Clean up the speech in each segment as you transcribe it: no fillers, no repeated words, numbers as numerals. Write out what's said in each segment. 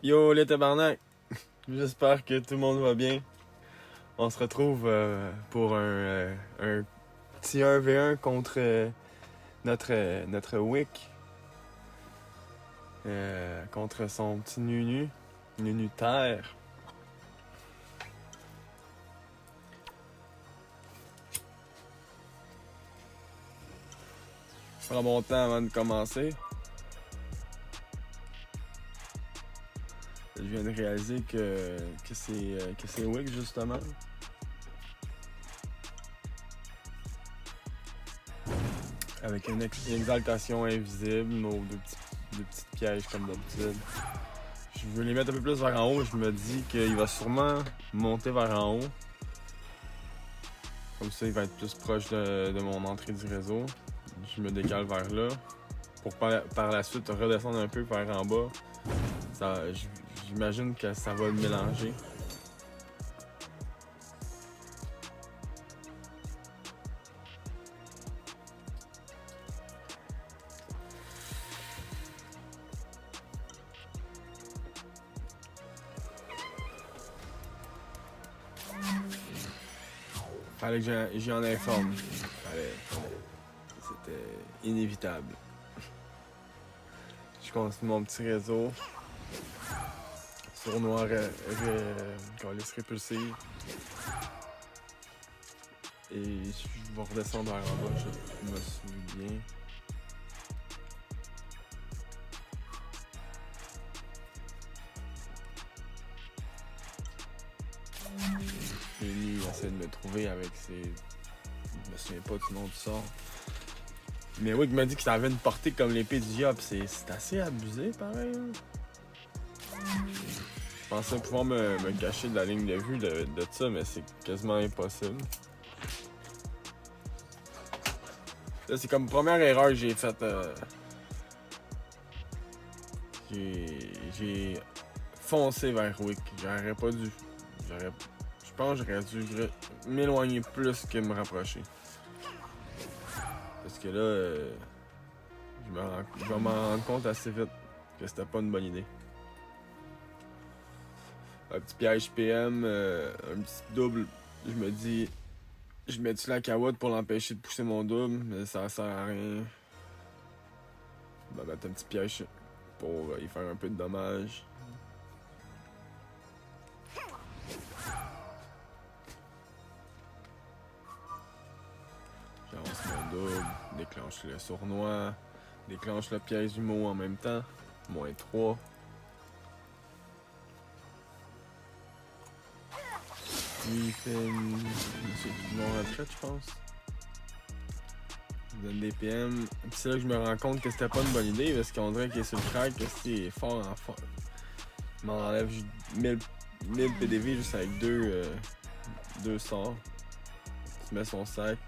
Yo les tabarnak! J'espère que tout le monde va bien. On se retrouve pour un petit 1v1 contre notre Wick. Contre son petit Nunu Terre. Je prends mon temps avant de commencer. Je viens de réaliser que c'est Wick justement. Avec une exaltation invisible, nos deux petites pièges comme d'habitude. Je veux les mettre un peu plus vers en haut. Je me dis qu'il va sûrement monter vers en haut. Comme ça, il va être plus proche de mon entrée du réseau. Je me décale vers là. Pour par la suite redescendre un peu vers en bas. J'imagine que ça va le mélanger. Fallait que j'en informe. C'était inévitable. Je continue mon petit réseau. Sournois calice répulsive. Et je vais redescendre vers en bas, je me souviens. Et lui, il essaie de me trouver avec ses... Je me souviens pas du nom du sort. Mais oui, il m'a dit que ça avait une portée comme l'épée du Diable. C'est assez abusé, pareil. Je pensais pouvoir me cacher de la ligne de vue de ça, mais c'est quasiment impossible. Là, c'est comme première erreur que j'ai faite. J'ai foncé vers Wick. J'aurais pas dû. Je pense que j'aurais dû m'éloigner plus que me rapprocher. Parce que là, je vais m'en rendre compte assez vite que c'était pas une bonne idée. Un petit piège PM, un petit double, je me dis, je mets-tu la carotte pour l'empêcher de pousser mon double, mais ça sert à rien. Je vais mettre un petit piège pour y faire un peu de dommages. J'avance mon double, déclenche le sournois, déclenche le piège du mot en même temps, -3. Lui, il fait une non-retraite, je pense. Il donne des PM. Puis c'est là que je me rends compte que c'était pas une bonne idée parce qu'on dirait qu'il est sur le crack, que c'est fort en fort. Il m'en enlève 1000 PDV juste avec deux sorts. Il met son sac.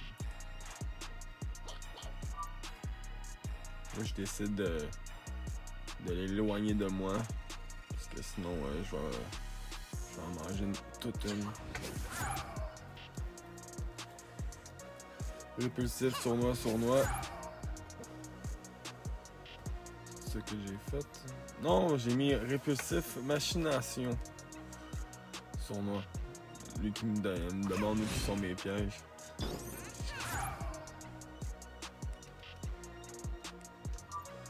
Moi, je décide de l'éloigner de moi. Parce que sinon, je vais en manger toute une. Répulsif, sournois. C'est ce que j'ai fait. Non, j'ai mis répulsif, machination. Sournois. Lui qui me demande où sont mes pièges.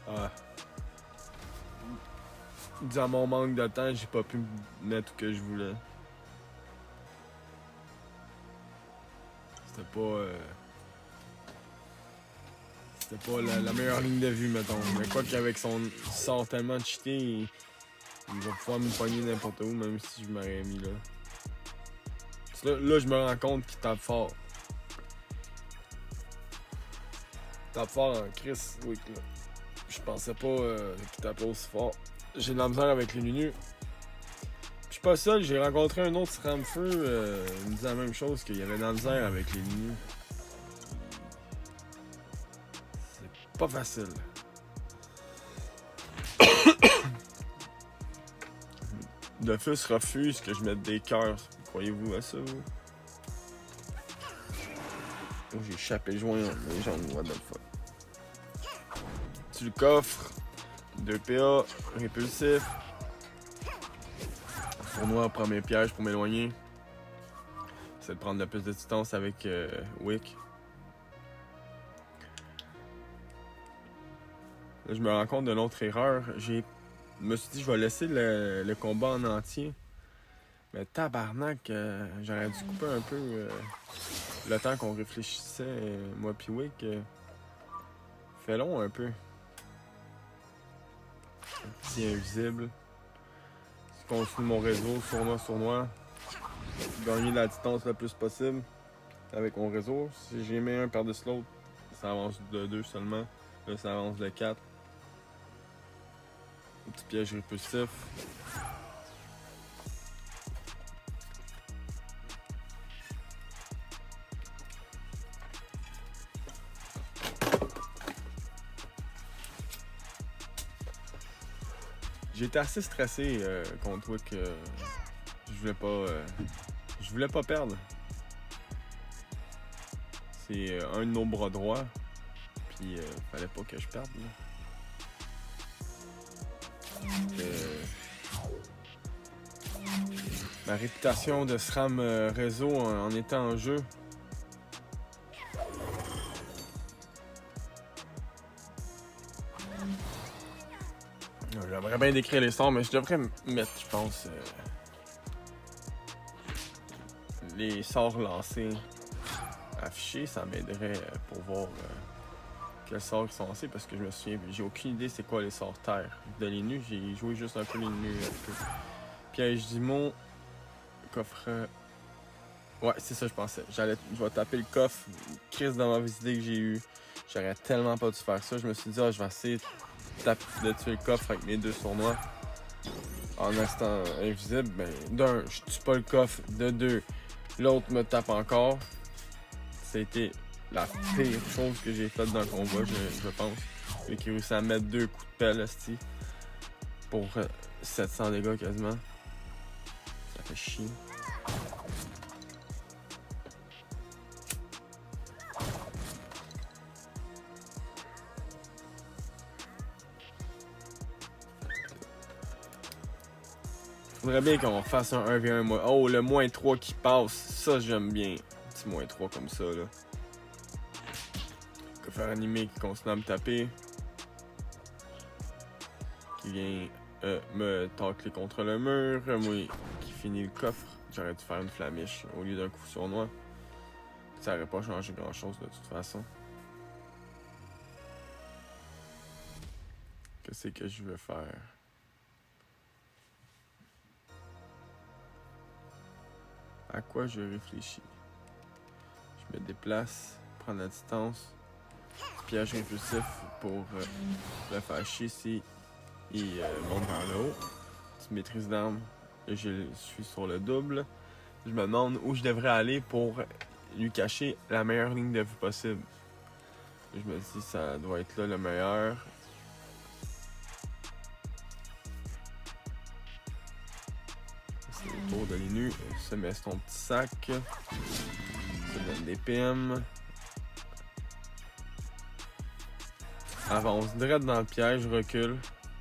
Ah. Dans mon manque de temps, j'ai pas pu mettre ce que je voulais. C'était pas la meilleure ligne de vue, mettons. Mais quoi qu'avec son sort tellement cheaté, il va pouvoir me pogner n'importe où, même si je m'aurais mis là. Là, je me rends compte qu'il tape fort. Il tape fort en Chris, oui. Là. Je pensais pas qu'il tapait aussi fort. J'ai de la misère avec les Nunu. Je suis pas seul, j'ai rencontré un autre Ramfeu, il me disait la même chose, qu'il y avait de la misère avec les Nunu. C'est pas facile. Dofus refuse que je mette des cœurs. Croyez-vous à ça, vous? Oh, j'ai échappé le joint dans les jambes, what the fuck. Tu le coffres. 2 PA, répulsif. tournoi, premier piège pour m'éloigner. C'est de prendre le plus de distance avec Wick. Là, je me rends compte de l'autre erreur. Je me suis dit, je vais laisser le combat en entier. Mais tabarnak, j'aurais dû couper un peu le temps qu'on réfléchissait, moi pis Wick. Fait long un peu. Un petit invisible. Je continue mon réseau, sournois. Gagner la distance le plus possible avec mon réseau. Si j'ai mis un par-dessus l'autre, ça avance de 2 seulement. Là, ça avance de 4. Un petit piège répulsif. J'étais assez stressé contre toi que je voulais pas perdre. C'est un de nos bras droits, puis fallait pas que je perde. Ma réputation de SRAM réseau en étant en jeu. J'aimerais bien décrire les sorts, mais je devrais mettre, je pense, les sorts lancés affichés. Ça m'aiderait pour voir quels sorts ils sont lancés, parce que je me souviens, j'ai aucune idée c'est quoi les sorts terre. De l'INU, j'ai joué juste un peu l'INU. Piège d'Imo, coffre... Ouais, c'est ça je pensais. Je vais taper le coffre. Crise de mauvaise idée que j'ai eu. J'aurais tellement pas dû faire ça. Je me suis dit, je vais essayer de tuer le coffre avec mes 2 sournois. En restant invisible, ben, d'un, je tue pas le coffre. De 2, l'autre me tape encore. C'était la pire chose que j'ai faite dans le combat, je pense. J'ai réussi à mettre 2 coups de pelle, esti, pour 700 dégâts quasiment. Ça fait chier. Faudrait bien qu'on fasse un 1v1. Oh, le -3 qui passe, ça j'aime bien. Un petit -3 comme ça, là. Faire animé qui continue à me taper. Qui vient me tacler contre le mur. Moi, qui finit le coffre. J'aurais dû faire une flamiche au lieu d'un coup sournois. Ça aurait pas changé grand chose de toute façon. Qu'est-ce que je veux faire? À quoi je réfléchis? Je me déplace, prendre la distance. Piège impulsif pour le faire chier si il monte vers le haut. Petite maîtrise d'armes. Je suis sur le double. Je me demande où je devrais aller pour lui cacher la meilleure ligne de vue possible. Je me dis ça doit être là le meilleur. C'est le tour de l'INU. Se met son petit sac. Ça donne des PM. Avance direct dans le piège, recule,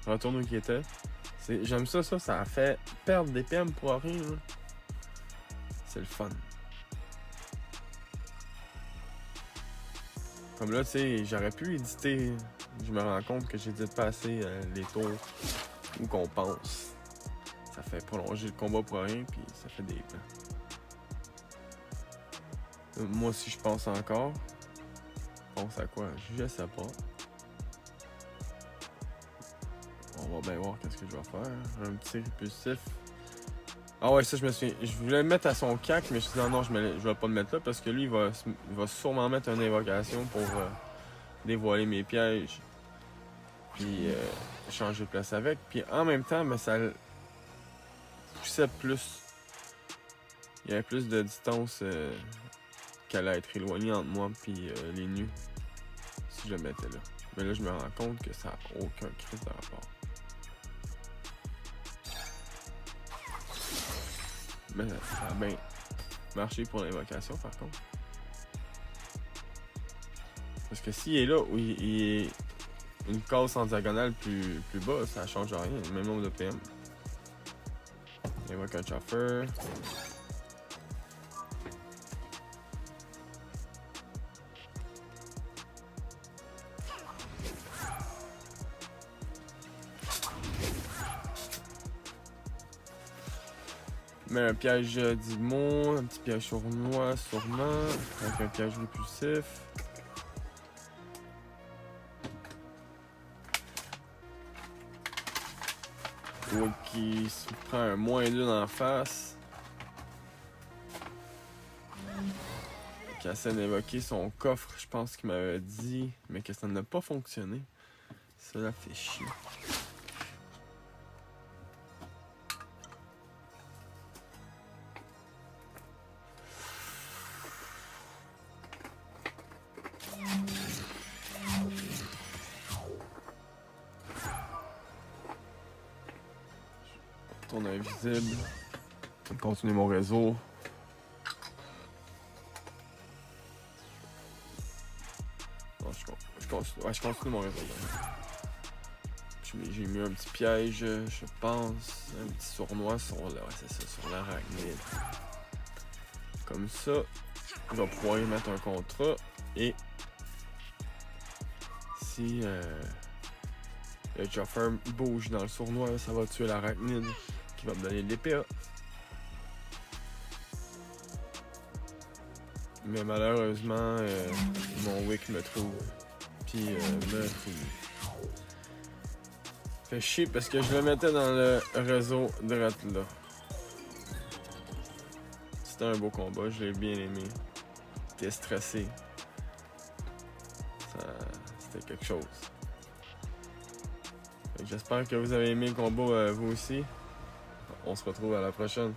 retourne où il était. J'aime ça, ça a fait perdre des PM pour rien. Hein. C'est le fun. Comme là, tu sais, j'aurais pu éditer. Je me rends compte que j'édite pas assez les tours où qu'on pense. Ça fait prolonger le combat pour rien, puis ça fait des plans. Moi aussi, je pense encore. Je pense à quoi? Je sais pas. On va bien voir qu'est-ce que je vais faire. Un petit répulsif. Ah ouais, ça je me souviens. Je voulais le mettre à son cac, mais je me suis dit non, je vais pas le mettre là parce que lui, il va sûrement mettre une invocation pour dévoiler mes pièges. Puis changer de place avec. Puis en même temps, mais ça poussait plus. Il y avait plus de distance qu'elle allait être éloignée entre moi et les nus. Si je le mettais là. Mais là, je me rends compte que ça n'a aucun crise de rapport. Mais ça a bien marché pour l'invocation, par contre. Parce que s'il est là, où il est une case en diagonale plus bas, ça change rien. Même nombre de PM. Invoque un chauffeur. Mets un piège d'Imo, un petit piège sournois sûrement, avec un piège répulsif. Ou qui se prend un -2 dans la face. Qui essaie d'invoquer son coffre, je pense qu'il m'avait dit, mais que ça n'a pas fonctionné. Cela fait chier. Tourne invisible. Je vais continuer mon réseau. Non, je continue mon réseau. J'ai mis un petit piège, je pense. Un petit sournois sur là, ouais, c'est ça, sur l'arachnide. Comme ça, je vais pouvoir y mettre un contrat. Et si le chauffeur bouge dans le sournois, ça va tuer l'arachnide qui va me donner de l'EPA. Mais malheureusement, mon wick me trouve. Puis me finit. Fait chier parce que je le mettais dans le réseau de là. C'était un beau combat, je l'ai bien aimé. J'étais stressé. C'était quelque chose. J'espère que vous avez aimé le combat vous aussi. On se retrouve à la prochaine.